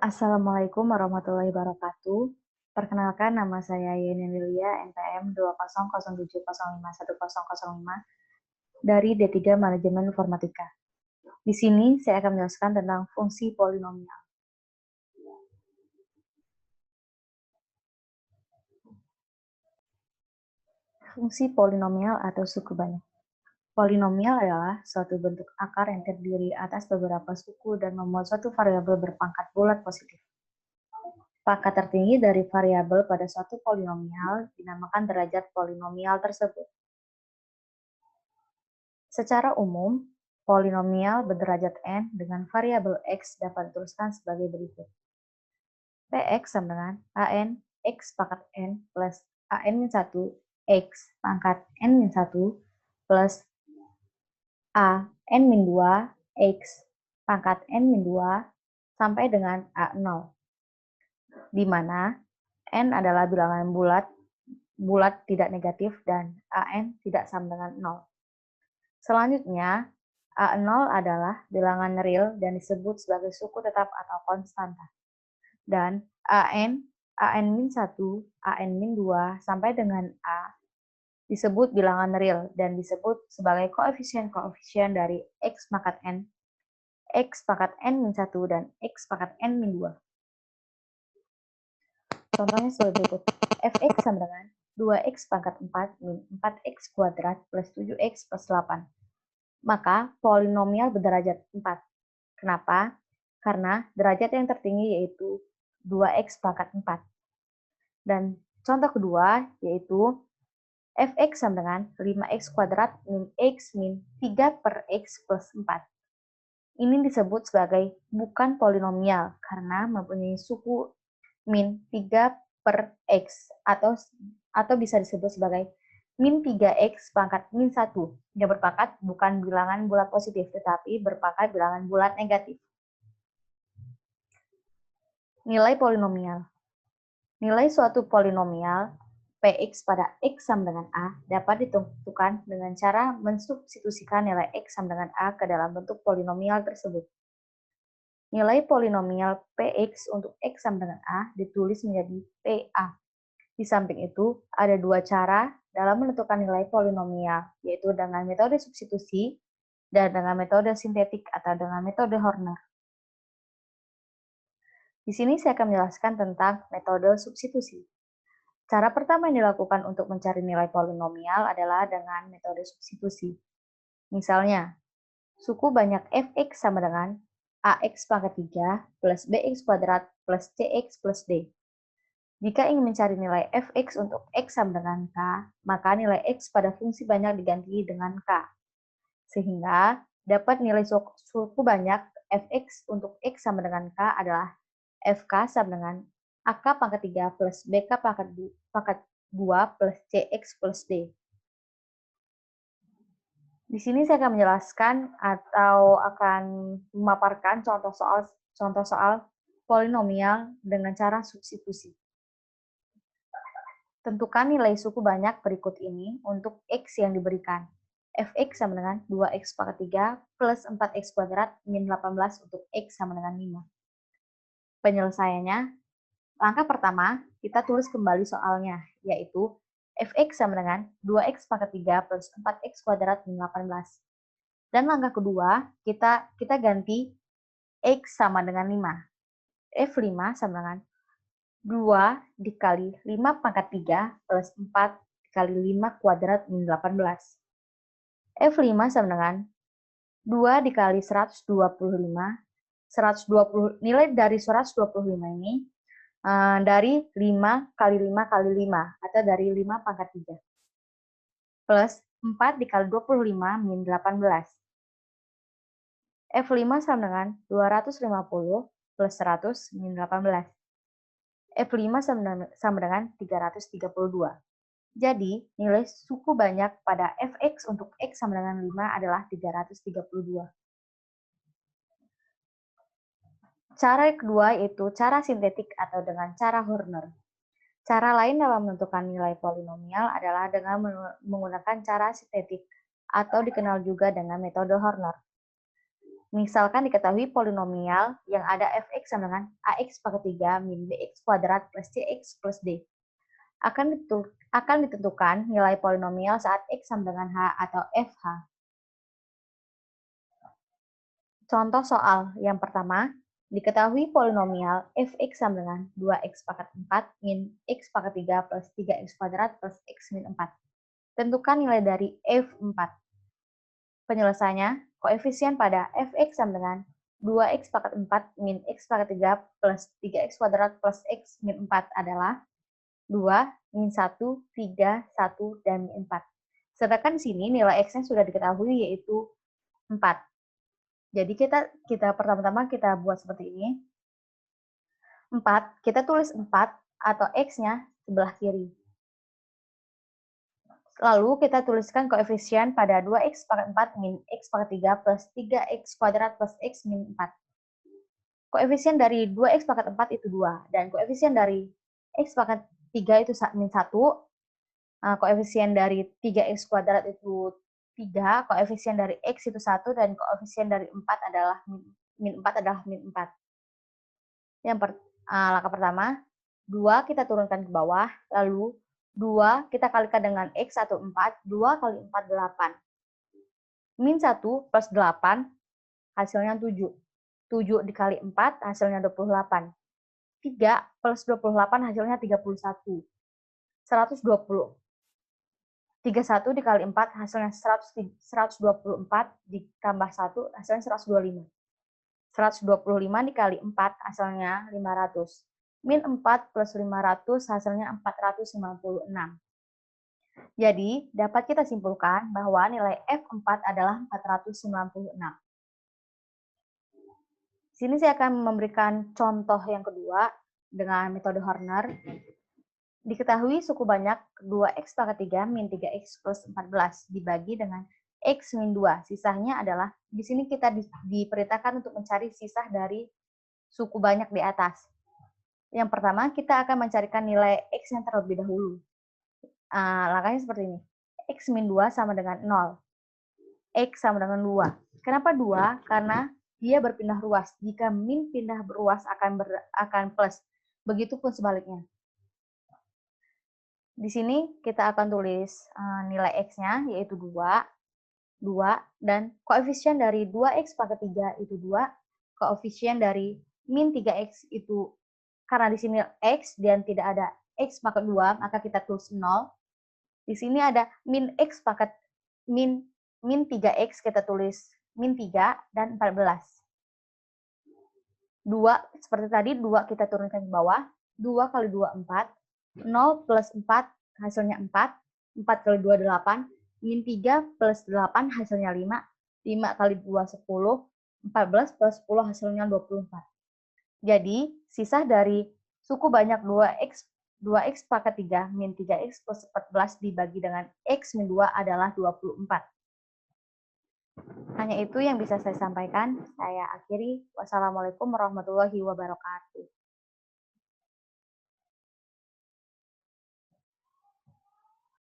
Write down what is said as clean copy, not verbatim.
Assalamualaikum warahmatullahi wabarakatuh. Perkenalkan, nama saya Yeni Lilia, NPM 2007051051005 dari D3 Manajemen Informatika. Di sini saya akan menjelaskan tentang fungsi polinomial. Fungsi polinomial atau suku banyak. Polinomial adalah suatu bentuk akar yang terdiri atas beberapa suku dan memuat suatu variabel berpangkat bulat positif. Pangkat tertinggi dari variabel pada suatu polinomial dinamakan derajat polinomial tersebut. Secara umum, polinomial berderajat n dengan variabel x dapat dituliskan sebagai berikut. Px sama dengan an x pangkat n plus an-1 x pangkat n-1 plus an-2 x pangkat n-2 sampai dengan a0, di mana n adalah bilangan bulat tidak negatif dan an tidak sama dengan 0. Selanjutnya, A0 adalah bilangan real dan disebut sebagai suku tetap atau konstanta. Dan an-1, an-2 sampai dengan A disebut bilangan real dan disebut sebagai koefisien-koefisien dari x pangkat n, x pangkat n-1 dan x pangkat n-2. Contohnya sebagai berikut. Fx sama dengan 2x pangkat 4 min 4x kuadrat plus 7x plus 8. Maka polinomial berderajat 4. Kenapa? Karena derajat yang tertinggi yaitu 2x pangkat 4. Dan contoh kedua yaitu fx sama dengan 5x kuadrat min x min 3 per x plus 4. Ini disebut sebagai bukan polinomial karena mempunyai suku min 3 per x atau bisa disebut sebagai min 3x pangkat min 1 yang berpangkat bukan bilangan bulat positif tetapi berpangkat bilangan bulat negatif. Nilai polinomial. Nilai suatu polinomial Px pada x sama dengan A dapat ditentukan dengan cara mensubstitusikan nilai x sama dengan A ke dalam bentuk polinomial tersebut. Nilai polinomial Px untuk x sama dengan A ditulis menjadi PA. Di samping itu, ada dua cara dalam menentukan nilai polinomial, yaitu dengan metode substitusi dan dengan metode sintetik atau dengan metode Horner. Di sini saya akan menjelaskan tentang metode substitusi. Cara pertama yang dilakukan untuk mencari nilai polinomial adalah dengan metode substitusi. Misalnya, suku banyak fx sama dengan ax pangkat 3 plus bx kuadrat plus cx plus d. Jika ingin mencari nilai fx untuk x sama dengan k, maka nilai x pada fungsi banyak diganti dengan k. Sehingga dapat nilai suku banyak fx untuk x sama dengan k adalah fk sama dengan ak pangkat 3 plus bk pangkat 2 plus cx plus d. Di sini saya akan menjelaskan atau akan memaparkan contoh soal polinomial dengan cara substitusi. Tentukan nilai suku banyak berikut ini untuk x yang diberikan. Fx sama dengan 2x pangkat 3 plus 4x kuadrat min 18 untuk x sama dengan 5. Penyelesaiannya, langkah pertama, kita tulis kembali soalnya, yaitu Fx sama dengan 2x pangkat 3 plus 4x kuadrat min 18. Dan langkah kedua, kita ganti x sama dengan 5. F5 sama dengan 2 dikali 5 pangkat 3 plus 4 dikali 5 kuadrat min 18. F5 sama dengan 2 dikali 125. Nilai dari 125 ini dari 5 kali 5 kali 5 atau dari 5 pangkat 3. Plus 4 dikali 25 min 18. F5 sama dengan 250 plus 100 min 18. F5 sama dengan 332. Jadi, nilai suku banyak pada fx untuk x sama dengan 5 adalah 332. Cara kedua yaitu cara sintetik atau dengan cara Horner. Cara lain dalam menentukan nilai polinomial adalah dengan menggunakan cara sintetik atau dikenal juga dengan metode Horner. Misalkan diketahui polinomial yang ada fx sama dengan ax pangkat 3 min bx kuadrat plus cx plus d. Akan ditentukan nilai polinomial saat x sama dengan h atau fh. Contoh soal yang pertama, diketahui polinomial fx sama dengan 2x pangkat 4 min x pangkat 3 plus 3x kuadrat plus x min 4. Tentukan nilai dari f4. Penyelesaiannya, koefisien pada fx sama dengan 2x pangkat 4 min x pangkat 3 plus 3x kuadrat plus x min 4 adalah 2, min 1, 3, 1, dan min 4. Sedangkan di sini nilai x-nya sudah diketahui yaitu 4. Jadi kita pertama-tama kita buat seperti ini. 4, kita tulis 4 atau x-nya sebelah kiri. Lalu kita tuliskan koefisien pada 2x pangkat 4 min x pangkat 3 plus 3x kuadrat plus x min 4. Koefisien dari 2x pangkat 4 itu 2, dan koefisien dari x pangkat 3 itu min 1, koefisien dari 3x kuadrat itu 3, koefisien dari x itu 1, dan koefisien dari 4 adalah min 4 adalah min 4. Langkah pertama, 2 kita turunkan ke bawah, lalu 2 kita kalikan dengan x atau 4, 2 kali 4, 8. Min 1 plus 8, hasilnya 7. 7 dikali 4, hasilnya 28. 3 plus 28, hasilnya 31. 120. 31 dikali 4, hasilnya 124, ditambah 1, hasilnya 125. 125 dikali 4, hasilnya 500. Min 4 plus 500, hasilnya 456. Jadi, dapat kita simpulkan bahwa nilai F4 adalah 496. Di sini saya akan memberikan contoh yang kedua dengan metode Horner. Diketahui suku banyak 2x pangkat 3 min 3x plus 14 dibagi dengan x min 2. Sisanya adalah, di sini kita diperintahkan untuk mencari sisa dari suku banyak di atas. Yang pertama, kita akan mencarikan nilai x yang terlebih dahulu. Langkahnya seperti ini. X min 2 sama dengan 0. X sama dengan 2. Kenapa 2? Karena dia berpindah ruas. Jika min pindah beruas akan plus. Begitupun sebaliknya. Di sini kita akan tulis nilai x-nya, yaitu 2, dan koefisien dari 2x pangkat 3 itu 2, koefisien dari min 3x itu, karena di sini x dan tidak ada x pangkat 2, maka kita tulis 0. Di sini ada min x pangkat min 3x, kita tulis min 3 dan 14. 2, seperti tadi, 2 kita turunkan ke bawah. 2 kali 2, 4. 0 plus 4, hasilnya 4. 4 kali 2, 8. Min 3 plus 8, hasilnya 5. 5 kali 2, 10. 14 plus 10, hasilnya 24. Jadi, sisa dari suku banyak 2x pangkat 3 min 3x plus 14 dibagi dengan x min 2 adalah 24. Hanya itu yang bisa saya sampaikan. Saya akhiri. Wassalamualaikum warahmatullahi wabarakatuh.